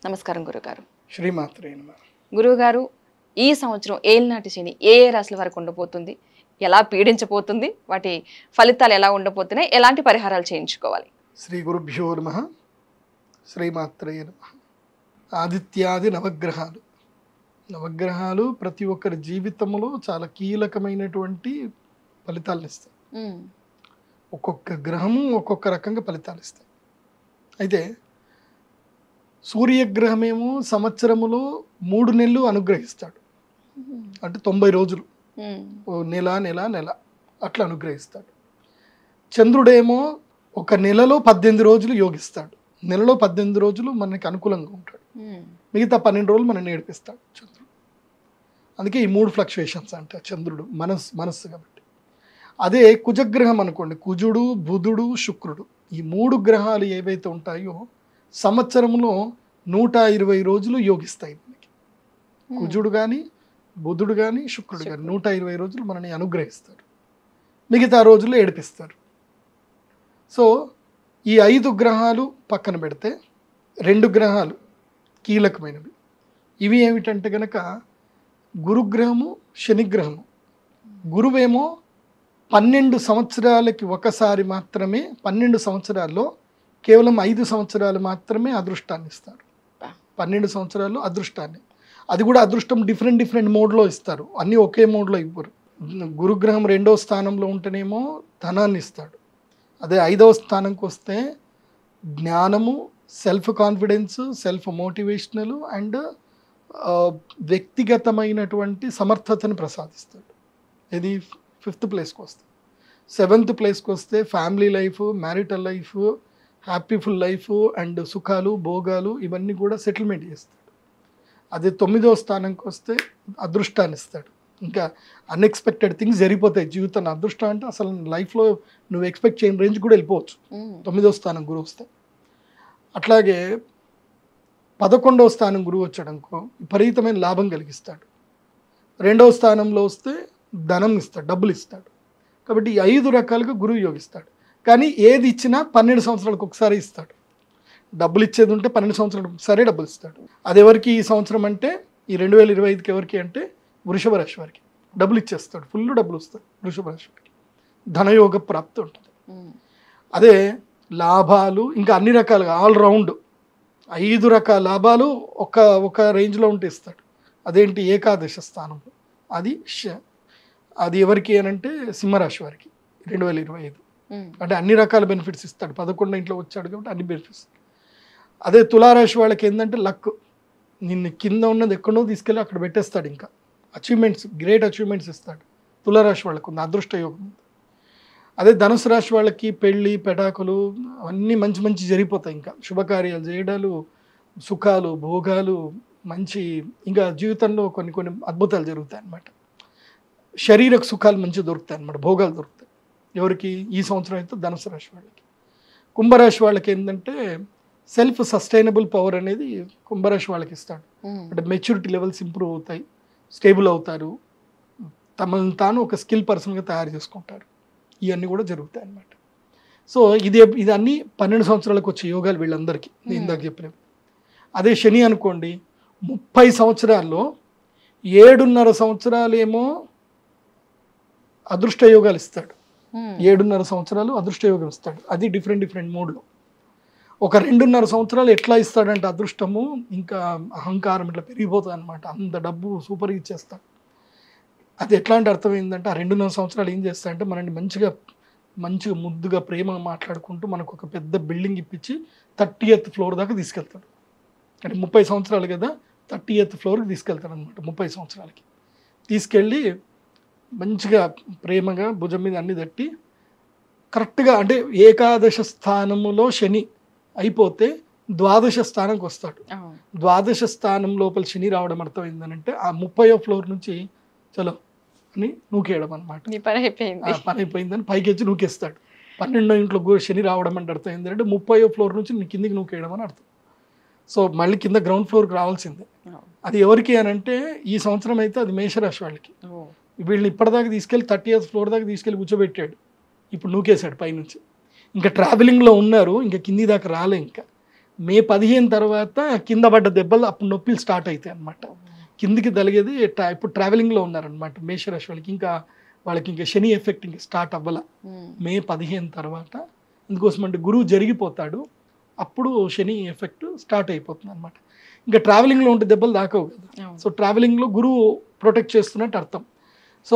నమస్కారం గురుగారు. శ్రీమాత్రే నమః. గురువుగారు, ఈ సంవత్సరం ఏలినాటి శని ఏ ఏ రాశుల వరకు ఉండబోతుంది, ఎలా పీడించబోతుంది, వాటి ఫలితాలు ఎలా ఉండబోతున్నాయి, ఎలాంటి పరిహారాలు చేయించుకోవాలి? శ్రీ గురుభ్యో నమః. శ్రీమాత్రే నమః. ఆదిత్యాది నవగ్రహాలు ప్రతి ఒక్కరి జీవితంలో చాలా కీలకమైనటువంటి ఫలితాలను ఇస్తాయి. ఒక్కొక్క గ్రహము ఒక్కొక్క రకంగా ఫలితాలు ఇస్తాయి. అయితే సూర్యగ్రహమేమో సంవత్సరములో 3 నెలలు అనుగ్రహిస్తాడు, అంటే 90 రోజులు, నెల నెల నెల అట్లా అనుగ్రహిస్తాడు. చంద్రుడేమో ఒక నెలలో 18 రోజులు యోగిస్తాడు. నెలలో 18 రోజులు మనకి అనుకూలంగా ఉంటాడు, మిగతా 12 రోజులు మనం నేర్పిస్తాడు చంద్రుడు. అందుకే ఈ 3 ఫ్లక్చుయేషన్స్ అంటే చంద్రుడు మనస్సు కాబట్టి. అదే కుజగ్రహం అనుకోండి, కుజుడు, బుధుడు, శుక్రుడు, ఈ 3 గ్రహాలు ఏవైతే ఉంటాయో సంవత్సరంలో 120 రోజులు యోగిస్తాయి మనకి. కుజుడు కానీ, బుధుడు కానీ, శుక్రుడు కానీ 120 రోజులు మనని అనుగ్రహిస్తారు, మిగతా రోజుల్లో ఏడిపిస్తారు. సో ఈ 5 గ్రహాలు పక్కన పెడితే 2 గ్రహాలు కీలకమైనవి. ఇవి ఏమిటంటే కనుక గురుగ్రహము, శనిగ్రహము. గురువేమో 12 సంవత్సరాలకి ఒకసారి మాత్రమే, 12 సంవత్సరాల్లో కేవలం 5 సంవత్సరాలు మాత్రమే అదృష్టాన్ని ఇస్తారు. 12 సంవత్సరాలు అదృష్టాన్ని, అది కూడా అదృష్టం డిఫరెంట్ మోడ్లో ఇస్తారు, అన్నీ ఒకే మోడ్లో ఇవ్వరు. గురుగ్రహం 2వ స్థానంలో ఉంటేనేమో ధనాన్ని ఇస్తాడు. అదే 5వ స్థానంకి వస్తే జ్ఞానము, self confidence, self motivational and వ్యక్తిగతమైనటువంటి సమర్థతను ప్రసాదిస్తాడు. ఇది 5th ప్లేస్కి వస్తే. 7th ప్లేస్కి వస్తే family life, marital life, హ్యాపీఫుల్ life and సుఖాలు, భోగాలు ఇవన్నీ కూడా సెటిల్మెంట్ చేస్తాడు. అదే 9వ స్థానంకి వస్తే అదృష్టాన్ని ఇస్తాడు. ఇంకా అన్ఎక్స్పెక్టెడ్ థింగ్స్ జరిగిపోతాయి జీవితంలో. అదృష్టం అంటే అసలు లైఫ్లో నువ్వు ఎక్స్పెక్ట్ చేయని రేంజ్ కూడా వెళ్ళిపోవచ్చు 9వ స్థానం గురువు వస్తే. అట్లాగే 11వ స్థానం గురువు వచ్చాడనుకో విపరీతమైన లాభం కలిగిస్తాడు. 2వ స్థానంలో వస్తే ధనం ఇస్తాడు, డబ్బులు ఇస్తాడు. కాబట్టి ఈ 5 రకాలుగా గురువు యోగిస్తాడు. కానీ ఏది ఇచ్చినా 12 సంవత్సరాలకు ఒకసారి ఇస్తాడు. డబ్బులు ఇచ్చేది ఉంటే 12 సంవత్సరాలకు ఒకసారి డబ్బులు ఇస్తాడు. అది ఎవరికి ఈ సంవత్సరం అంటే ఈ 2025కి ఎవరికి అంటే వృషభ రాశి వారికి డబ్బులు ఇచ్చేస్తాడు, ఫుల్ డబ్బులు వస్తాయి వృషభ రాశి వారికి. ధనయోగ ప్రాప్తి ఉంటుంది. అదే లాభాలు ఇంకా అన్ని రకాలుగా ఆల్రౌండ్ 5 రకాల లాభాలు ఒక రేంజ్లో ఉంటే ఇస్తాడు. అదేంటి ఏకాదశ స్థానంలో, అది ఎవరికి అని అంటే సింహరాశి వారికి 2025. అంటే అన్ని రకాల బెనిఫిట్స్ ఇస్తాడు. 11 ఇంట్లో వచ్చాడు కాబట్టి అన్ని బెనిఫిట్స్. అదే తులారాశి వాళ్ళకి ఏంటంటే లక్, నిన్ను కింద ఉన్నది ఎక్కడో తీసుకెళ్ళి అక్కడ పెట్టేస్తాడు. ఇంకా అచీవ్మెంట్స్, గ్రేట్ అచీవ్మెంట్స్ ఇస్తాడు. తులారాశి వాళ్ళకు ఉంది, అదృష్ట యోగం ఉంది. అదే ధనుసు రాశి వాళ్ళకి పెళ్ళి, పెటాకులు అన్నీ మంచి జరిగిపోతాయి. ఇంకా శుభకార్యాలు చేయడాలు, సుఖాలు, భోగాలు, మంచి ఇంకా జీవితంలో కొన్ని అద్భుతాలు జరుగుతాయి అన్నమాట. శరీరక సుఖాలు మంచిగా దొరుకుతాయి అన్నమాట, భోగాలు దొరుకుతాయి. ఎవరికి ఈ సంవత్సరం అయితే ధనుసు రాశి వాళ్ళకి. కుంభరాశి వాళ్ళకి ఏంటంటే సెల్ఫ్ సస్టైనబుల్ పవర్ అనేది కుంభరాశి వాళ్ళకి ఇస్తాడు. అంటే మెచ్యూరిటీ లెవెల్స్ ఇంప్రూవ్ అవుతాయి, స్టేబుల్ అవుతారు, తమను తాను ఒక స్కిల్ పర్సన్గా తయారు చేసుకుంటారు. ఇవన్నీ కూడా జరుగుతాయి అన్నమాట. సో ఇది అన్నీ 12 సంవత్సరాలకు వచ్చే యోగాలు వీళ్ళందరికీ నేను ఇందాక చెప్పినవి. అదే శని అనుకోండి 30 సంవత్సరాల్లో 7.5 సంవత్సరాలు ఏమో అదృష్ట యోగాలు ఇస్తాడు. 7.5 సంవత్సరాలు అదృష్ట యోగం ఇస్తాడు. అది డిఫరెంట్ మోడ్లో. ఒక 2.5 సంవత్సరాలు ఎట్లా ఇస్తాడంటే అదృష్టము ఇంకా అహంకారం ఇట్లా పెరిగిపోతుంది అనమాట. అంత డబ్బు సూపర్గా ఇచ్చేస్తాడు. అది ఎట్లా అంటే అర్థమైందంటే ఆ 2.5 సంవత్సరాలు ఏం చేస్తాడంటే మనల్ని మంచిగా ముద్దుగా ప్రేమగా మాట్లాడుకుంటూ మనకు ఒక పెద్ద బిల్డింగ్ ఇప్పించి 30th ఫ్లోర్ దాకా తీసుకెళ్తాడు. అంటే 30 సంవత్సరాలు కదా, 30th ఫ్లోర్కి తీసుకెళ్తాడు అనమాట. 30 సంవత్సరాలకి తీసుకెళ్ళి మంచిగా ప్రేమగా భుజం మీద అన్ని తట్టి కరెక్ట్గా అంటే ఏకాదశ స్థానములో శని అయిపోతే ద్వాదశ స్థానంకి వస్తాడు. ద్వాదశ స్థానం లోపల శని రావడం అర్థమైందనంటే ఆ 30వ ఫ్లోర్ నుంచి చలో అని నూకేయడం అనమాట. పని అయిపోయిందని పైకి వచ్చి నూకేస్తాడు. 12వ ఇంట్లో శని రావడం అంటే అర్థం ఏంటంటే 30వ ఫ్లోర్ నుంచి నీ కిందికి నూకేయడం అని అర్థం. సో మళ్ళీ కింద గ్రౌండ్ ఫ్లోర్కి రావాల్సిందే. అది ఎవరికి అని అంటే ఈ సంవత్సరం అయితే అది మేషరాశి వాళ్ళకి. వీళ్ళని ఇప్పటిదాకా తీసుకెళ్ళి 30th ఫ్లోర్ దాకా తీసుకెళ్ళి కూర్చోబెట్టాడు, ఇప్పుడు నూకేశాడు పైనుంచి. ఇంకా ట్రావెలింగ్లో ఉన్నారు, ఇంకా కింది దాకా రాలే. ఇంకా మే 15 తర్వాత కింద పడ్డ దెబ్బలు అప్పుడు నొప్పులు స్టార్ట్ అవుతాయి అనమాట. కిందికి తలిగేది ఇప్పుడు ట్రావెలింగ్లో ఉన్నారనమాట మేషరాశి వాళ్ళకి. ఇంకా వాళ్ళకి ఇంకా శని ఎఫెక్ట్ ఇంకా స్టార్ట్ అవ్వాల మే 15 తర్వాత. అందుకోసం అంటే గురువు జరిగిపోతాడు, అప్పుడు శని ఎఫెక్ట్ స్టార్ట్ అయిపోతుంది అనమాట. ఇంకా ట్రావెలింగ్లో ఉంటే దెబ్బలు దాకవు కదా. సో ట్రావెలింగ్లో గురువు ప్రొటెక్ట్ చేస్తున్నట్టు అర్థం. సో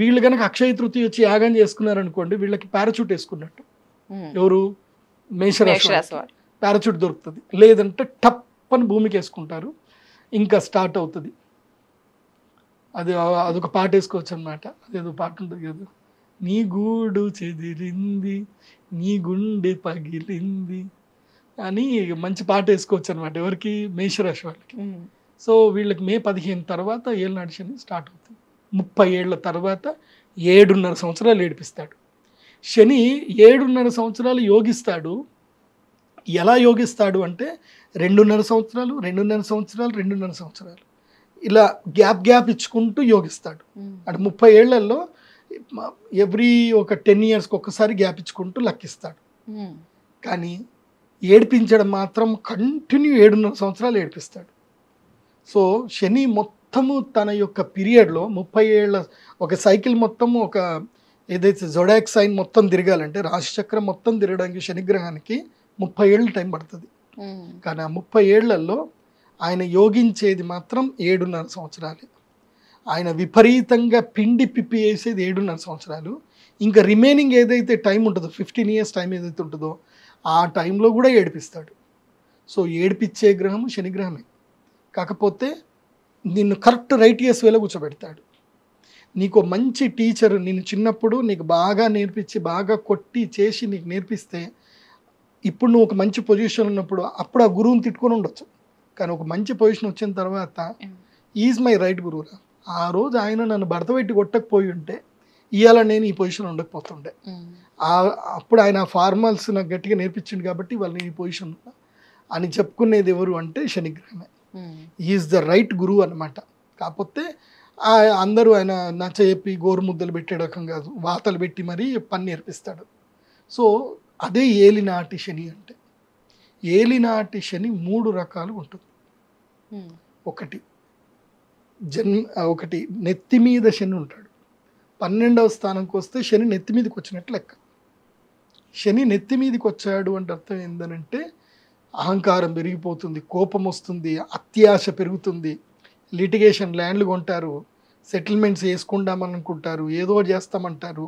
వీళ్ళు కనుక అక్షయ తృతీయ వచ్చి యాగం చేసుకున్నారనుకోండి, వీళ్ళకి పారాచూట్ వేసుకున్నట్టు. ఎవరు? మేషరాశి పారాచూట్ దొరుకుతుంది. లేదంటే టప్ అని భూమికి వేసుకుంటారు, ఇంకా స్టార్ట్ అవుతుంది. అదొక పాట వేసుకోవచ్చు అనమాట. అదేదో పాట ఉంటుంది కదా, నీ గూడు చెదిరింది నీ గుండె పగిలింది అని మంచి పాట వేసుకోవచ్చు అనమాట. ఎవరికి? మేషరాశి వాళ్ళకి. సో వీళ్ళకి మే 15 తర్వాత ఏళ్ళనాటి శని స్టార్ట్ అవుతుంది. 30 ఏళ్ల తర్వాత 7.5 సంవత్సరాలు ఏడిపిస్తాడు శని. 7.5 సంవత్సరాలు యోగిస్తాడు. ఎలా యోగిస్తాడు అంటే 2.5 సంవత్సరాలు 2.5 సంవత్సరాలు 2.5 సంవత్సరాలు ఇలా గ్యాప్ ఇచ్చుకుంటూ యోగిస్తాడు. అంటే 30 ఏళ్లలో ఎవ్రీ ఒక 10 ఇయర్స్కి ఒక్కసారి గ్యాప్ ఇచ్చుకుంటూ లెక్కిస్తాడు. కానీ ఏడిపించడం మాత్రం కంటిన్యూ 7.5 సంవత్సరాలు ఏడిపిస్తాడు. సో శని మొత్తము తన యొక్క పీరియడ్లో 30 ఏళ్ళ ఒక సైకిల్ మొత్తం, ఒక ఏదైతే జొడాక్ సైన్ మొత్తం తిరగాలంటే రాశిచక్రం మొత్తం తిరగడానికి శనిగ్రహానికి 30 ఏళ్ళు టైం పడుతుంది. కానీ ఆ 30 ఏళ్లలో ఆయన యోగించేది మాత్రం 7.5 సంవత్సరాలు. ఆయన విపరీతంగా పిండి పిప్పి వేసేది 7.5 సంవత్సరాలు. ఇంకా రిమైనింగ్ ఏదైతే టైం ఉంటుందో 15 ఇయర్స్ టైం ఏదైతే ఉంటుందో ఆ టైంలో కూడా ఏడిపిస్తాడు. సో ఏడిపించే గ్రహము శనిగ్రహమే. కాకపోతే నిన్ను కరెక్ట్ రైట్ ఇయర్స్ వేలో కూర్చోబెడతాడు. నీకు మంచి టీచర్ నిన్ను చిన్నప్పుడు నీకు బాగా నేర్పించి బాగా కొట్టి చేసి నీకు నేర్పిస్తే ఇప్పుడు నువ్వు ఒక మంచి పొజిషన్ ఉన్నప్పుడు అప్పుడు ఆ గురువుని తిట్టుకొని ఉండొచ్చు. కానీ ఒక మంచి పొజిషన్ వచ్చిన తర్వాత ఈజ్ మై రైట్ గురువురా, ఆ రోజు ఆయన నన్ను భర్త పెట్టి కొట్టకపోయి ఉంటే ఇవాళ నేను ఈ పొజిషన్ ఉండకపోతుండే. అప్పుడు ఆయన ఫార్మల్స్ నాకు గట్టిగా నేర్పించింది కాబట్టి ఇవాళ నేను ఈ పొజిషన్ ఉన్నా అని చెప్పుకునేది ఎవరు అంటే శనిగ్రహమే. ఈజ్ ద రైట్ గురువు అనమాట. కాకపోతే అందరూ ఆయన నచ్చ చెప్పి గోరు ముద్దలు పెట్టే రకం కాదు, వాతలు పెట్టి మరీ పని నేర్పిస్తాడు. సో అదే ఏలినాటి శని అంటే. ఏలినాటి శని 3 రకాలు ఉంటుంది. ఒకటి నెత్తి మీద శని ఉంటాడు. 12వ స్థానంకి వస్తే శని నెత్తి మీదకి వచ్చినట్టు లెక్క. శని నెత్తి మీదకి వచ్చాడు అంటే అర్థం ఏంటంటే అహంకారం పెరిగిపోతుంది, కోపం వస్తుంది, అత్యాశ పెరుగుతుంది, లిటిగేషన్ ల్యాండ్లు కొంటారు, సెటిల్మెంట్స్ వేసుకుందామనుకుంటారు, ఏదో చేస్తామంటారు.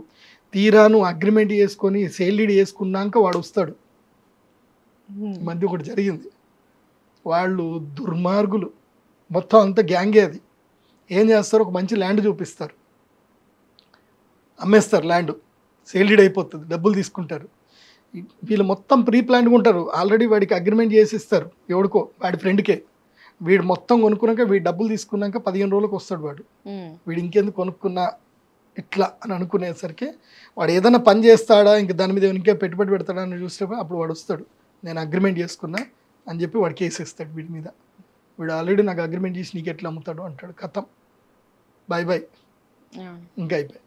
తీరాను అగ్రిమెంట్ చేసుకొని సేల్ డీడ్ చేసుకున్నాక వాడు వస్తాడు. మధ్య ఒకటి జరిగింది, వాళ్ళు దుర్మార్గులు మొత్తం అంతా గ్యాంగే. అది ఏం చేస్తారు, ఒక మంచి ల్యాండ్ చూపిస్తారు, అమ్మేస్తారు, ల్యాండ్ సేల్ డీడ్ అయిపోతుంది, డబ్బులు తీసుకుంటారు. వీళ్ళు మొత్తం ప్రీ ప్లాన్గా ఉంటారు, ఆల్రెడీ వాడికి అగ్రిమెంట్ చేసి ఇస్తారు ఎవడికో వాడి ఫ్రెండ్కే. వీడు మొత్తం కొనుక్కున్నాక వీడు డబ్బులు తీసుకున్నాక 15 రోజులకు వస్తాడు వాడు. వీడు ఇంకెందుకు కొనుక్కున్నా ఇట్లా అని అనుకునేసరికి వాడు ఏదైనా పని చేస్తాడా, ఇంకా దాని మీద ఇంకే పెట్టుబడి పెడతాడా అని చూసేటప్పుడు అప్పుడు వాడు వస్తాడు, నేను అగ్రిమెంట్ చేసుకున్నా అని చెప్పి వాడు కేసు ఇస్తాడు వీడి మీద. వీడు ఆల్రెడీ నాకు అగ్రిమెంట్ చేసి నీకు ఎట్లా అమ్ముతాడు అంటాడు. కథం, బాయ్ బాయ్, ఇంకా అయిపోయి.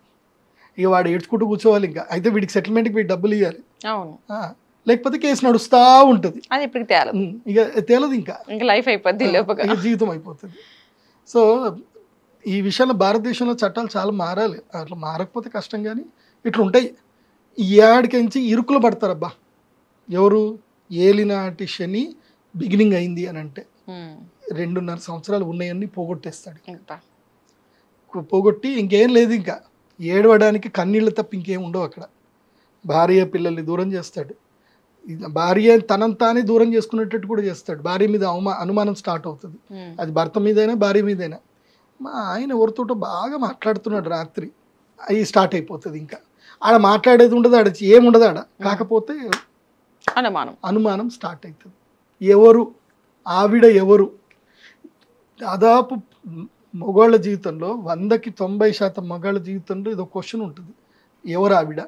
ఇక వాడు ఏడ్చుకుంటూ కూర్చోవాలి. ఇంకా అయితే వీడికి సెటిల్మెంట్కి వీడు డబ్బులు ఇవ్వాలి, లేకపోతే కేసు నడుస్తూ ఉంటుంది. ఇక తేలదు, ఇంకా లైఫ్ అయిపోద్ది, జీవితం అయిపోతుంది. సో ఈ విషయంలో భారతదేశంలో చట్టాలు చాలా మారాలి. అట్లా మారకపోతే కష్టం. కానీ ఇట్లా ఉంటాయి. ఈ ఏడికించి ఇరుకులు పడతారబ్బా ఎవరు? ఏలినాటి శని బిగినింగ్ అయింది అని అంటే 2.5 సంవత్సరాలు ఉన్నాయన్నీ పోగొట్టేస్తాడు. పోగొట్టి ఇంకేం లేదు, ఇంకా ఏడవడానికి కన్నీళ్ళు తప్ప ఇంకేం ఉండవు అక్కడ. భార్య పిల్లల్ని దూరం చేస్తాడు, భార్య తనంతానే దూరం చేసుకునేటట్టు కూడా చేస్తాడు. భార్య మీద అనుమానం స్టార్ట్ అవుతుంది, అది భర్త మీదైనా భార్య మీదైనా. మా ఆయన ఎవరితోటో బాగా మాట్లాడుతున్నాడు రాత్రి, అవి స్టార్ట్ అయిపోతుంది. ఇంకా ఆడ మాట్లాడేది ఉండదు, ఆడ ఏముండదు ఆడ. కాకపోతే అనుమానం స్టార్ట్ అవుతుంది. ఎవరు ఆవిడ? ఎవరు? దాదాపు మగవాళ్ళ జీవితంలో 100కి 90% మగవాళ్ళ జీవితంలో ఇదో క్వశ్చన్ ఉంటుంది, ఎవరు ఆవిడ?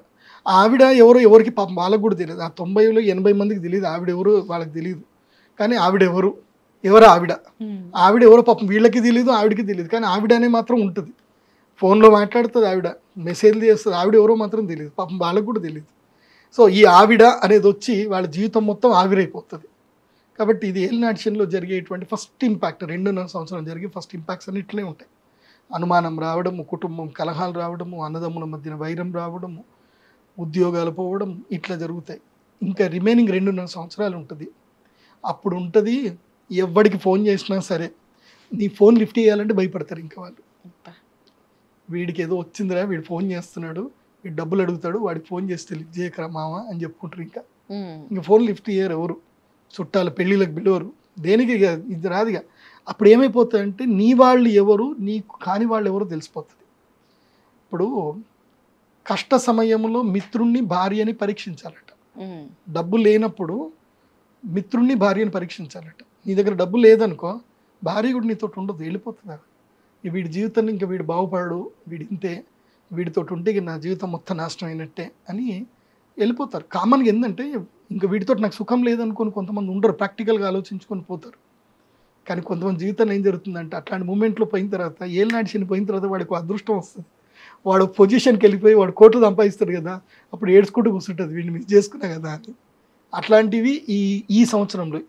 ఆవిడ ఎవరో ఎవరికి పాపం వాళ్ళకు కూడా తెలియదు. ఆ 90లో 80 మందికి తెలియదు ఆవిడ ఎవరు, వాళ్ళకి తెలియదు. కానీ ఆవిడెవరు? ఎవరు ఆవిడ? ఆవిడెవరో పాపం వీళ్ళకి తెలియదు, ఆవిడకి తెలియదు. కానీ ఆవిడ అనే మాత్రం ఉంటుంది, ఫోన్లో మాట్లాడుతుంది ఆవిడ, మెసేజ్లు చేస్తుంది, ఆవిడ ఎవరో మాత్రం తెలియదు, పాపం వాళ్ళకు కూడా తెలియదు. సో ఈ ఆవిడ అనేది వచ్చి వాళ్ళ జీవితం మొత్తం ఆవిరైపోతుంది. కాబట్టి ఇది ఏలినాటి శనిలో జరిగేటువంటి ఫస్ట్ ఇంపాక్ట్ 2.5 సంవత్సరం జరిగే ఫస్ట్ ఇంపాక్ట్స్ అన్ని ఇట్లనే ఉంటాయి. అనుమానం రావడము, కుటుంబం కలహాలు రావడము, అన్నదమ్ముల మధ్యన వైరం రావడము, ఉద్యోగాలు పోవడం ఇట్లా జరుగుతాయి. ఇంకా రిమైనింగ్ 2.5 సంవత్సరాలు ఉంటుంది. అప్పుడు ఉంటుంది ఎవరికి ఫోన్ చేసినా సరే నీ ఫోన్ లిఫ్ట్ చేయాలంటే భయపడతారు ఇంకా వాళ్ళు. వీడికి ఏదో వచ్చిందిరా, వీడు ఫోన్ చేస్తున్నాడు, వీడు డబ్బులు అడుగుతాడు, వాడికి ఫోన్ చేస్తే లిఫ్ట్ చేయకరా మామ అని చెప్పుకుంటారు. ఇంకా ఫోన్ లిఫ్ట్ చేయరు ఎవరు, చుట్టాలు పెళ్ళిళ్ళకి పిలవరు, దేనికి ఇది రాదుగా. అప్పుడు ఏమైపోతుందంటే నీ వాళ్ళు ఎవరు, నీకు కాని వాళ్ళు ఎవరు తెలిసిపోతుంది. ఇప్పుడు కష్ట సమయంలో మిత్రుణ్ణి భార్యని పరీక్షించాలట. డబ్బు లేనప్పుడు మిత్రుణ్ణి భార్యని పరీక్షించాలట. నీ దగ్గర డబ్బు లేదనుకో భార్య కూడా నీతో ఉండదు, వెళ్ళిపోతుంది. వీడి జీవితాన్ని ఇంకా వీడు బాగుపడడు, వీడి ఇంతే, వీడితో ఉంటే నా జీవితం మొత్తం నాశనం అయినట్టే అని వెళ్ళిపోతారు. కామన్గా ఏంటంటే ఇంకా వీడితో నాకు సుఖం లేదనుకొని కొంతమంది ఉండరు, ప్రాక్టికల్గా ఆలోచించుకొని పోతారు. కానీ కొంతమంది జీవితంలో ఏం జరుగుతుందంటే అట్లాంటి మూమెంట్లో పోయిన తర్వాత ఏలినాటి శని పోయిన తర్వాత వాడికి అదృష్టం వస్తుంది. వాడు పొజిషన్కి వెళ్ళిపోయి వాడు కోట్లు సంపాదిస్తాడు కదా, అప్పుడు ఏడ్చుకుంటూ కూర్చుంటుంది వీడిని మిస్ చేసుకున్నా కదా అని. అట్లాంటివి ఈ సంవత్సరంలో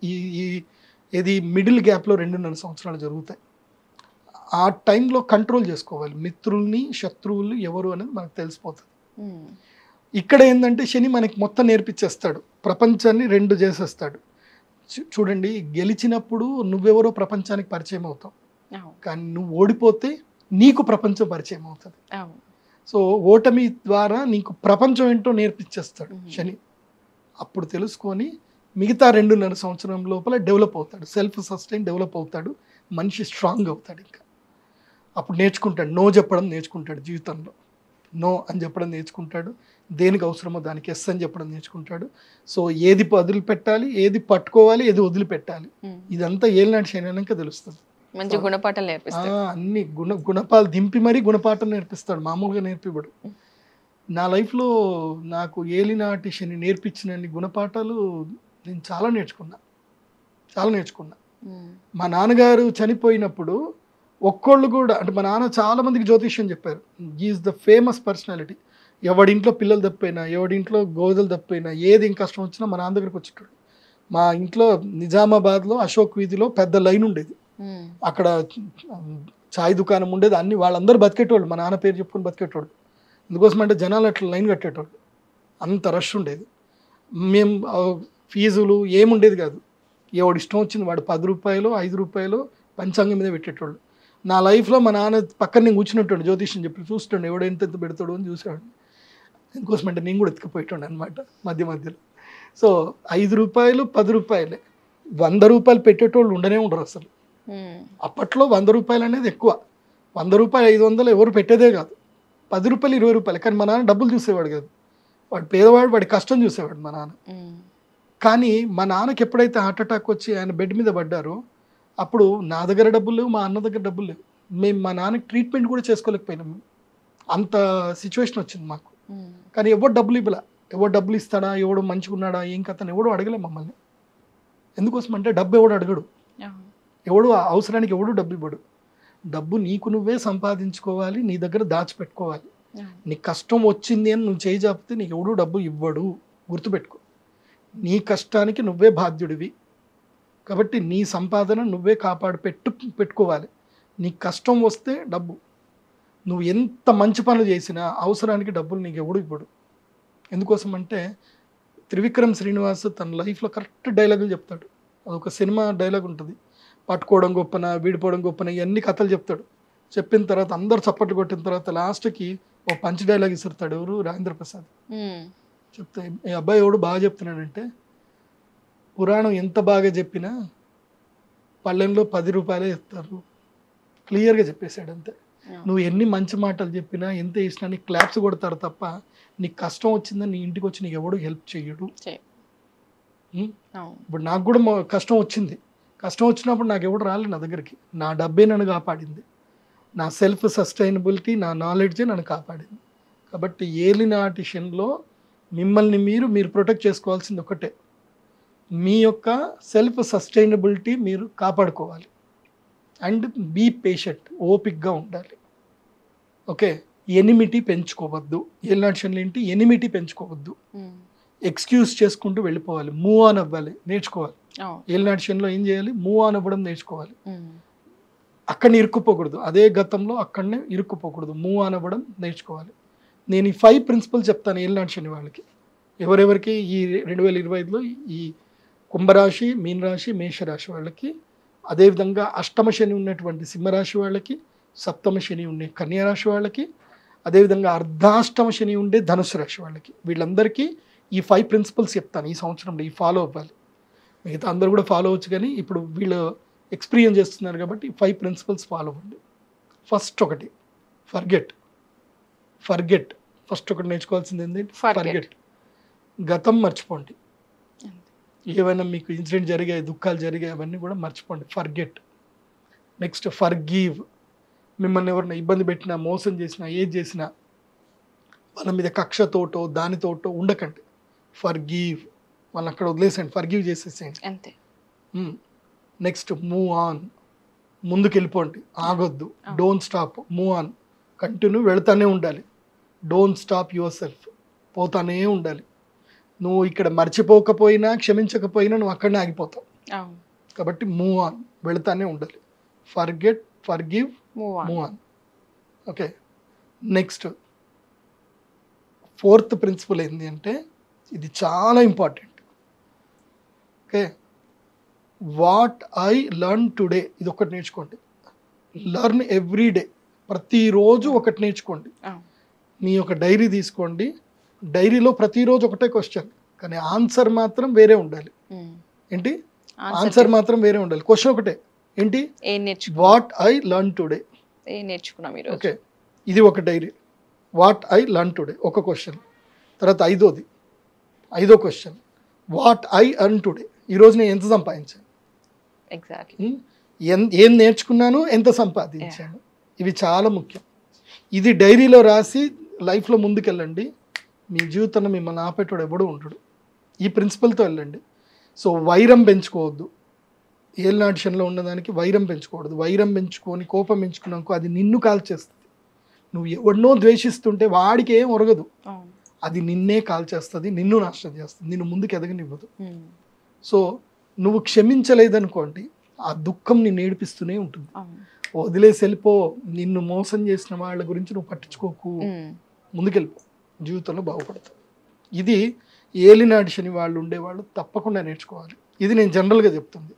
ఇది మిడిల్ గ్యాప్లో 2.5 సంవత్సరాలు జరుగుతాయి. ఆ టైంలో కంట్రోల్ చేసుకోవాలి. మిత్రుల్ని శత్రువులు ఎవరు అనేది మనకు తెలిసిపోతుంది. ఇక్కడ ఏంటంటే శని మనకి మొత్తం నేర్పించేస్తాడు, ప్రపంచాన్ని 2 చేసేస్తాడు. చూడండి, గెలిచినప్పుడు నువ్వెవరో ప్రపంచానికి పరిచయం అవుతావు, కానీ నువ్వు ఓడిపోతే నీకు ప్రపంచం పరిచయం అవుతుంది. సో ఓటమి ద్వారా నీకు ప్రపంచం ఏంటో నేర్పించేస్తాడు శని. అప్పుడు తెలుసుకొని మిగతా 2.5 సంవత్సరం లోపల డెవలప్ అవుతాడు, సెల్ఫ్ సస్టైన్ డెవలప్ అవుతాడు, మనిషి స్ట్రాంగ్ అవుతాడు. ఇంకా అప్పుడు నేర్చుకుంటాడు, నో చెప్పడం నేర్చుకుంటాడు జీవితంలో. నో అని చెప్పడం నేర్చుకుంటాడు, దేనికి అవసరమో దానికి ఎస్ అని చెప్పడం నేర్చుకుంటాడు. సో ఏది వదిలిపెట్టాలి, ఏది పట్టుకోవాలి, ఏది వదిలిపెట్టాలి, ఇదంతా ఏలినాటి శని అయినాక తెలుస్తుంది. మంచి గుణపాఠాలు నేర్పిస్తాడు. అన్ని గుణపాలు దింపి మరీ గుణపాఠం నేర్పిస్తాడు, మామూలుగా నేర్పివ్వడు. నా లైఫ్లో నాకు ఏలినాటి శని నేర్పించిన గుణపాఠాలు నేను చాలా నేర్చుకున్నా. మా నాన్నగారు చనిపోయినప్పుడు ఒక్కళ్ళు కూడా, అంటే మా నాన్న చాలా మందికి జ్యోతిష్యం చెప్పారు. Is the famous personality. ఎవడింట్లో పిల్లలు తప్పిపోయినా, ఎవడింట్లో గోదలు తప్పిపోయినా, ఏది ఇంక కష్టం వచ్చినా మా నాన్న దగ్గరికి వచ్చేటాడు. మా ఇంట్లో నిజామాబాద్లో అశోక్ వీధిలో పెద్ద లైన్ ఉండేది, అక్కడ చాయ్ దుకాణం ఉండేది, అన్ని వాళ్ళందరూ బతికేటోళ్ళు, మా నాన్న పేరు చెప్పుకొని బతికేటోళ్ళు. ఎందుకోసం అంటే జనాలు అట్లా లైన్ కట్టేటోళ్ళు, అంత రష్ ఉండేది. మేము ఫీజులు ఏముండేది కాదు, ఎవడు ఇష్టం వచ్చింది వాడు 10 రూపాయలు 5 రూపాయలు పంచాంగం మీద పెట్టేటోళ్ళు. నా లైఫ్లో మా నాన్న పక్కన నేను కూర్చున్నట్టు జ్యోతిష్యం చెప్పి చూస్తుండే, ఎవడు ఎంత పెడతాడు అని చూసేవాడు. ఎందుకోసం అంటే నేను కూడా ఎత్తుకుపోయేటోండి అనమాట మధ్యలో. సో 5 రూపాయలు 10 రూపాయలే, 100 రూపాయలు పెట్టేటోళ్ళు ఉండరు అసలు. అప్పట్లో 100 రూపాయలు అనేది ఎక్కువ, 100 రూపాయలు 500 ఎవరు పెట్టేదే కాదు. 10 రూపాయలు 20 రూపాయలు. కానీ మా నాన్న డబ్బులు చూసేవాడు కాదు, వాడు పేదవాడు, వాడి కష్టం చూసేవాడు మా నాన్న. కానీ మా నాన్నకి ఎప్పుడైతే హార్ట్ అటాక్ వచ్చి ఆయన బెడ్ మీద పడ్డారో అప్పుడు నా దగ్గర డబ్బులు లేవు, మా అన్న దగ్గర డబ్బులు లేవు. మేము మా నాన్నకి ట్రీట్మెంట్ కూడా చేసుకోలేకపోయినాము, అంత సిచ్యువేషన్ వచ్చింది మాకు. కానీ ఎవరు డబ్బులు ఇవ్వలే, ఎవరు డబ్బులు ఇస్తాడా, ఎవడు మంచిగా ఉన్నాడా, ఏం కథను ఎవడు అడగలే మమ్మల్ని. ఎందుకోసం అంటే డబ్బు ఎవడు అడగడు, ఎవడు అవసరానికి ఎవడు డబ్బు ఇవ్వడు. డబ్బు నీకు నువ్వే సంపాదించుకోవాలి, నీ దగ్గర దాచిపెట్టుకోవాలి. నీకు కష్టం వచ్చింది అని నువ్వు చేయి చాపితే నీకు ఎవడు డబ్బు ఇవ్వడు, గుర్తుపెట్టుకో. నీ కష్టానికి నువ్వే బాధ్యుడివి, కాబట్టి నీ సంపాదన నువ్వే పెట్టుకోవాలి. నీకు కష్టం వస్తే డబ్బు, నువ్వు ఎంత మంచి పనులు చేసినా అవసరానికి డబ్బులు నీకు ఎవడు ఇవ్వడు. ఎందుకోసం అంటే త్రివిక్రమ్ శ్రీనివాస్ తన లైఫ్లో కరెక్ట్ డైలాగులు చెప్తాడు. అదొక సినిమా డైలాగ్ ఉంటుంది, పట్టుకోవడం గొప్పన విడిపోవడం గొప్పన, ఇవన్నీ కథలు చెప్తాడు. చెప్పిన తర్వాత అందరు చప్పట్లు కొట్టిన తర్వాత లాస్ట్కి ఓ పంచ్ డైలాగ్ ఇస్తాడు. ఎవరు? రాజేంద్ర ప్రసాద్. చెప్తే ఈ అబ్బాయి ఎవడు బాగా చెప్తున్నాడంటే, పురాణం ఎంత బాగా చెప్పినా పళ్ళెంలో 10 రూపాయలే ఇస్తారు, క్లియర్గా చెప్పేశాడు అంతే. నువ్వు ఎన్ని మంచి మాటలు చెప్పినా ఎంత చేసినా నీకు క్లాప్స్ కొడతారు తప్ప నీకు కష్టం వచ్చిందని నీ ఇంటికి వచ్చి నీకు ఎవడు హెల్ప్ చేయడు. ఇప్పుడు నాకు కూడా కష్టం వచ్చింది, కష్టం వచ్చినప్పుడు నాకు ఎవడు రాలేదు నా దగ్గరికి. నా డబ్బే నన్ను కాపాడింది, నా సెల్ఫ్ సస్టైనబిలిటీ, నా నాలెడ్జే నన్ను కాపాడింది. కాబట్టి ఏలినాటి శనిలో మిమ్మల్ని మీరు ప్రొటెక్ట్ చేసుకోవాల్సింది ఒకటే, మీ యొక్క సెల్ఫ్ సస్టైనబిలిటీ మీరు కాపాడుకోవాలి. అండ్ బీ పేషెంట్, ఓపిక్గా ఉండాలి. ఓకే, ఎనిమిటీ పెంచుకోవద్దు. ఏలినాటి శనిలో ఏంటి, ఎనిమిటీ పెంచుకోవద్దు. ఎక్స్క్యూజ్ చేసుకుంటూ వెళ్ళిపోవాలి, మూవ్ ఆన్ అవ్వాలి, నేర్చుకోవాలి. అవును. ఏలినాటి శనిలో ఏం చేయాలి? మూవ్ ఆన్ అవ్వడం నేర్చుకోవాలి. ఉమ్. అక్కడనే ఇరుక్కుపోకూడదు, అదే గతంలో అక్కడనే ఇరుక్కుపోకూడదు, మూవ్ ఆన్ అవ్వడం నేర్చుకోవాలి. నేను ఈ 5 ప్రిన్సిపల్స్ చెప్తాను ఏలినాటి శని వాళ్ళకి. ఎవరెవరికి ఈ 2025లో ఈ కుంభరాశి, మీనరాశి, మేషరాశి వాళ్ళకి, అదేవిధంగా అష్టమ శని ఉన్నటువంటి సింహరాశి వాళ్ళకి, సప్తమ శని ఉండే కన్యారాశి వాళ్ళకి, అదేవిధంగా అర్ధాష్టమ శని ఉండే ధనుసు రాశి వాళ్ళకి, వీళ్ళందరికీ ఈ 5 ప్రిన్సిపల్స్ చెప్తాను ఈ సంవత్సరంలో. ఈ ఫాలో అవ్వాలి. మిగతా అందరూ కూడా ఫాలో అవ్వచ్చు, కానీ ఇప్పుడు వీళ్ళు ఎక్స్పీరియన్స్ చేస్తున్నారు కాబట్టి 5 ప్రిన్సిపల్స్ ఫాలో అవ్వండి. ఫస్ట్ ఒకటి ఫర్గెట్. ఫస్ట్ ఒకటి నేర్చుకోవాల్సింది ఏంటంటే ఫర్గెట్. గతం మర్చిపోండి. ఏవైనా మీకు ఇన్సిడెంట్ జరిగాయి, దుఃఖాలు జరిగాయి, అవన్నీ కూడా మర్చిపోండి. ఫర్గెట్. Next forgive. మిమ్మల్ని ఎవరైనా ఇబ్బంది పెట్టినా, మోసం చేసినా, ఏది చేసినా వాళ్ళ మీద కక్షతోటో దానితోటో ఉండకండి. ఫర్గివ్. వాళ్ళని అక్కడ వదిలేసేయండి, ఫర్గివ్ చేసేసేయండి అంతే. Next move on. ముందుకు వెళ్ళిపోండి, ఆగొద్దు. Don't stop, move on. Continue వెళుతూనే ఉండాలి. డోంట్ స్టాప్ యువర్ సెల్ఫ్, పోతానే ఉండాలి. నువ్వు ఇక్కడ మర్చిపోకపోయినా, క్షమించకపోయినా నువ్వు అక్కడనే ఆగిపోతావు. కాబట్టి మూవ్ ఆన్, వెళుతూనే ఉండాలి. Forget, forgive, move on. Okay. Next 4th principle ఏంటి అంటే, ఇది చాలా important. Okay. What I learn today, ఇది ఒకటి నేర్చుకోండి. లర్న్ ఎవ్రీ డే, ప్రతిరోజు ఒకటి నేర్చుకోండి. మీ యొక్క డైరీ తీసుకోండి, డైరీలో ప్రతిరోజు ఒకటే క్వశ్చన్, కానీ ఆన్సర్ మాత్రం వేరే ఉండాలి. ఏంటి? ఆన్సర్ మాత్రం వేరే ఉండాలి. క్వశ్చన్ ఒకటే, ఏంటి? What I learn today. Okay, ఇది ఒక diary. What I learn today ఒక క్వశ్చన్. తర్వాత ఐదో question, what I earn today. ఈరోజు నేను ఎంత సంపాదించాను, ఏం నేర్చుకున్నాను, ఎంత సంపాదించాను. ఇవి చాలా ముఖ్యం. ఇది డైరీలో రాసి లైఫ్లో ముందుకెళ్ళండి. మీ జీవితంలో మిమ్మల్ని ఆపేటోడు ఎవడూ ఉండడు. ఈ ప్రిన్సిపల్తో వెళ్ళండి. సో వైరం పెంచుకోవద్దు. ఏలినాటి శనిలో ఉన్నదానికి వైరం పెంచుకోవద్దు. వైరం పెంచుకొని కోపం పెంచుకున్నాక అది నిన్ను కాల్చేస్తుంది. నువ్వు ఎవరినో ద్వేషిస్తుంటే వాడికి ఏం ఒరగదు, అది నిన్నే కాల్చేస్తుంది, నిన్ను నాశనం చేస్తుంది, నిన్ను ముందుకు ఎదగనివ్వదు. సో నువ్వు క్షమించలేదనుకోండి, ఆ దుఃఖం నిన్ను ఏడిపిస్తూనే ఉంటుంది. వదిలేసి వెళ్ళిపో. నిన్ను మోసం చేసిన వాళ్ళ గురించి నువ్వు పట్టించుకోకు, ముందుకెళ్ళిపో, జీవితంలో బాగుపడతావు. ఇది ఏలినాటి శని వాళ్ళు ఉండేవాళ్ళు తప్పకుండా నేర్చుకోవాలి. ఇది నేను జనరల్గా చెప్తుంది.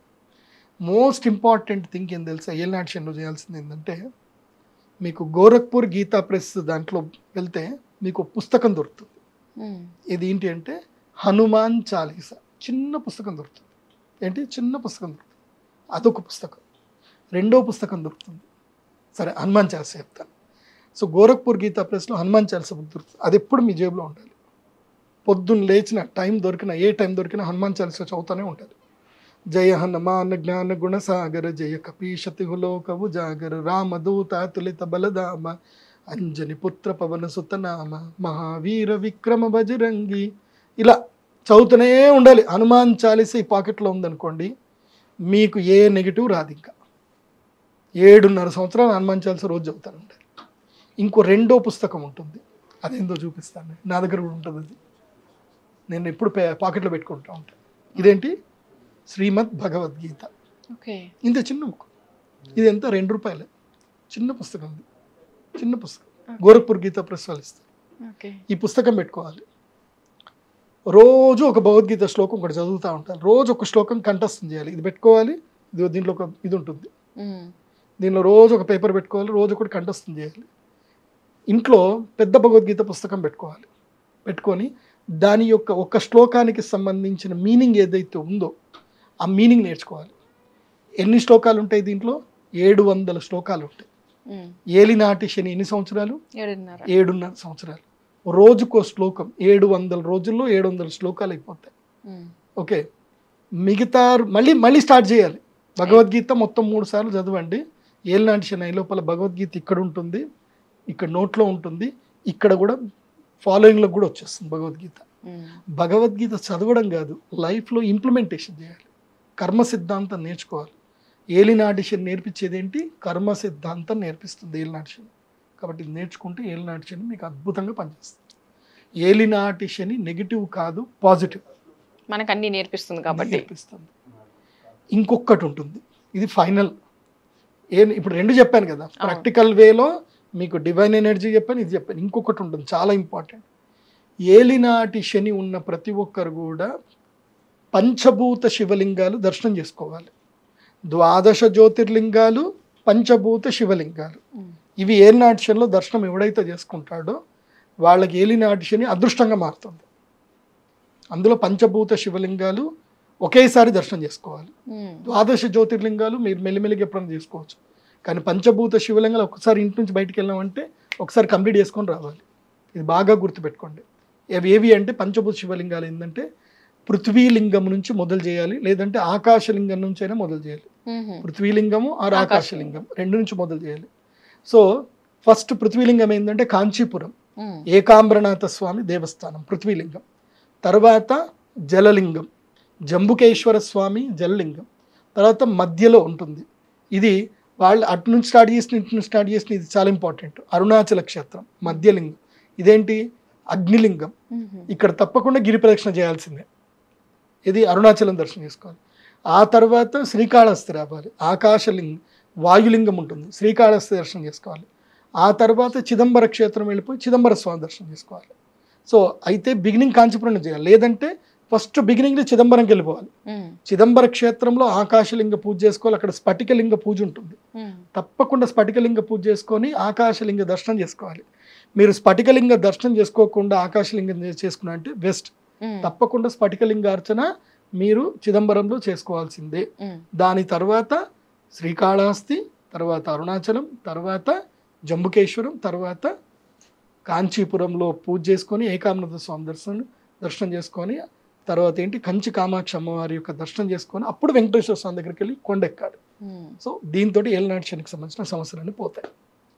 మోస్ట్ ఇంపార్టెంట్ థింగ్ ఏం తెలుసా, ఏలినాటి శనిలో చేయాల్సింది ఏంటంటే, మీకు గోరఖ్పూర్ గీతా ప్రెస్ దాంట్లో వెళ్తే మీకు పుస్తకం దొరుకుతుంది. ఇది ఏంటి అంటే హనుమాన్ చాలీసా, చిన్న పుస్తకం దొరుకుతుంది. ఏంటి? చిన్న పుస్తకం దొరుకుతుంది. అదొక పుస్తకం. రెండో పుస్తకం దొరుకుతుంది. సరే, హనుమాన్ చాలీసా చెప్తాను. సో గోరఖ్పూర్ గీతా ప్రెస్లో హనుమాన్ చాలీసా బుక్ దొరుకుతుంది. అది ఎప్పుడు మీ జేబులో ఉండాలి. పొద్దున్న లేచిన టైం దొరికినా, ఏ టైం దొరికినా హనుమాన్ చాలీసా చదువుతూనే ఉండాలి. జయ హనుమాన్ జ్ఞాన గుణ సాగర, జయ కపీశతి లోకవు జాగర, రామదూత తులిత బలదామ, అంజని పుత్ర పవన సుతనామ, మహావీర విక్రమ బజరంగి. ఇలా చదువుతూనే ఉండాలి. హనుమాన్ చాలీసా ఈ పాకెట్లో ఉందనుకోండి, మీకు ఏ నెగిటివ్ రాదు. ఇంకా 7.5 సంవత్సరాలు హనుమాన్ చాలీసా రోజు చదువుతాను ఉండాలి. ఇంకో రెండో పుస్తకం ఉంటుంది, అదేందో చూపిస్తాను. నా దగ్గర కూడా ఉంటుంది. అది నేను ఎప్పుడు పాకెట్లో పెట్టుకుంటా ఉంటాను. ఇదేంటి? శ్రీమద్ భగవద్గీత. ఇంత చిన్న బుక్. ఇది ఎంత? 2 రూపాయలే. చిన్న పుస్తకం. ఇది చిన్న పుస్తకం. గోరఖ్పూర్ గీతా ప్రెస్ వాళ్ళు ఇస్తారు. ఈ పుస్తకం పెట్టుకోవాలి. రోజు ఒక భగవద్గీత శ్లోకం ఒకటి చదువుతూ ఉంటాను. రోజు ఒక శ్లోకం కంఠస్థం చేయాలి. ఇది పెట్టుకోవాలి. దీంట్లో ఒక ఇది ఉంటుంది. దీనిలో రోజు ఒక పేపర్ పెట్టుకోవాలి. రోజు ఒకటి కంఠస్థం చేయాలి. ఇంట్లో పెద్ద భగవద్గీత పుస్తకం పెట్టుకోవాలి. పెట్టుకొని దాని యొక్క ఒక శ్లోకానికి సంబంధించిన మీనింగ్ ఏదైతే ఉందో ఆ మీనింగ్ నేర్చుకోవాలి. ఎన్ని శ్లోకాలు ఉంటాయి దీంట్లో? 700 శ్లోకాలు ఉంటాయి. ఏలినాటి శని ఎన్ని సంవత్సరాలు? 7.5 సంవత్సరాలు. రోజుకో శ్లోకం. 700 రోజుల్లో 700 శ్లోకాలు అయిపోతాయి. ఓకే. మిగతా మళ్ళీ స్టార్ట్ చేయాలి. భగవద్గీత మొత్తం 3 సార్లు చదవండి. ఏలినాటి శని లోపల భగవద్గీత ఇక్కడ ఉంటుంది, ఇక్కడ నోట్లో ఉంటుంది, ఇక్కడ కూడా ఫాలోయింగ్లో కూడా వచ్చేస్తుంది భగవద్గీత. భగవద్గీత చదవడం కాదు, లైఫ్లో ఇంప్లిమెంటేషన్ చేయాలి. కర్మ సిద్ధాంతం నేర్చుకోవాలి. ఏలినాటి శని నేర్పించేది ఏంటి? కర్మ సిద్ధాంతం నేర్పిస్తుంది ఏలినాటి శని. కాబట్టి ఇది నేర్చుకుంటే ఏలినాటి శని మీకు అద్భుతంగా పనిచేస్తుంది. ఏలినాటి శని నెగిటివ్ కాదు, పాజిటివ్ మనకు అన్ని నేర్పిస్తుంది కాబట్టి. నేర్పిస్తుంది. ఇంకొకటి ఉంటుంది, ఇది ఫైనల్. ఇప్పుడు రెండు చెప్పాను కదా, ప్రాక్టికల్ వేలో మీకు డివైన్ ఎనర్జీ చెప్పాను, ఇది చెప్పాను. ఇంకొకటి ఉంటుంది చాలా ఇంపార్టెంట్. ఏలినాటి శని ఉన్న ప్రతి ఒక్కరు కూడా పంచభూత శివలింగాలు దర్శనం చేసుకోవాలి. 12 జ్యోతిర్లింగాలు, పంచభూత శివలింగాలు, ఇవి ఏలినాటి శనిలో దర్శనం ఎవడైతే చేసుకుంటాడో వాళ్ళకి ఏలినాటి శని అదృష్టంగా మారుతుంది. అందులో పంచభూత శివలింగాలు ఒకేసారి దర్శనం చేసుకోవాలి. 12 జ్యోతిర్లింగాలు మీరు మెల్లిమెల్లిగా ఎప్పుడైనా చేసుకోవచ్చు, కానీ పంచభూత శివలింగాలు ఒకసారి ఇంటి నుంచి బయటికి వెళ్ళామంటే ఒకసారి కంప్లీట్ చేసుకొని రావాలి. ఇది బాగా గుర్తుపెట్టుకోండి. ఏవి అంటే పంచభూత శివలింగాలు ఏంటంటే పృథ్వీలింగం నుంచి మొదలు చేయాలి, లేదంటే ఆకాశలింగం నుంచి అయినా మొదలు చేయాలి. పృథ్వీలింగము ఆర్ ఆకాశలింగం రెండు నుంచి మొదలు చేయాలి. సో ఫస్ట్ పృథ్వీలింగం ఏంటంటే కాంచీపురం ఏకాంబరనాథ స్వామి దేవస్థానం పృథ్వీలింగం. తర్వాత జలలింగం జంబుకేశ్వర స్వామి జలలింగం. తర్వాత మధ్యలో ఉంటుంది, ఇది వాళ్ళు అటు నుంచి స్టార్ట్ చేసిన ఇటు నుంచి స్టార్ట్ చేసిన, ఇది చాలా ఇంపార్టెంట్, అరుణాచల క్షేత్రం మధ్యలింగం. ఇదేంటి అగ్నిలింగం. ఇక్కడ తప్పకుండా గిరి ప్రదక్షిణ చేయాల్సిందే, ఇది అరుణాచలం దర్శనం చేసుకోవాలి. ఆ తర్వాత శ్రీకాళహస్తి రావాలి, ఆకాశలింగం వాయులింగం ఉంటుంది, శ్రీకాళహస్తి దర్శనం చేసుకోవాలి. ఆ తర్వాత చిదంబర క్షేత్రం వెళ్ళిపోయి చిదంబర స్వామి దర్శనం చేసుకోవాలి. సో అయితే బిగినింగ్ కాంచీపురం చేయాలి, లేదంటే ఫస్ట్ బిగినింగ్లో చిదంబరంకి వెళ్ళిపోవాలి. చిదంబర క్షేత్రంలో ఆకాశలింగ పూజ చేసుకోవాలి, అక్కడ స్ఫటికలింగ పూజ ఉంటుంది. తప్పకుండా స్ఫటికలింగ పూజ చేసుకొని ఆకాశలింగ దర్శనం చేసుకోవాలి. మీరు స్ఫటికలింగ దర్శనం చేసుకోకుండా ఆకాశలింగం చేసుకున్నా అంటే బెస్ట్. తప్పకుండా స్ఫటికలింగ అర్చన మీరు చిదంబరంలో చేసుకోవాల్సిందే. దాని తర్వాత శ్రీకాళహస్తి, తర్వాత అరుణాచలం, తర్వాత జంబుకేశ్వరం, తర్వాత కాంచీపురంలో పూజ చేసుకొని ఏకాంబరనాథ స్వామి దర్శనం చేసుకొని, తర్వాత ఏంటి కంచి కామాక్షి అమ్మవారి యొక్క దర్శనం చేసుకొని అప్పుడు వెంకటేశ్వర స్వామి దగ్గరికి వెళ్ళి కొండెక్కాలి. సో దీంతో ఏలినాటి శనికి సంబంధించిన సమస్యలన్నీ పోతాయి.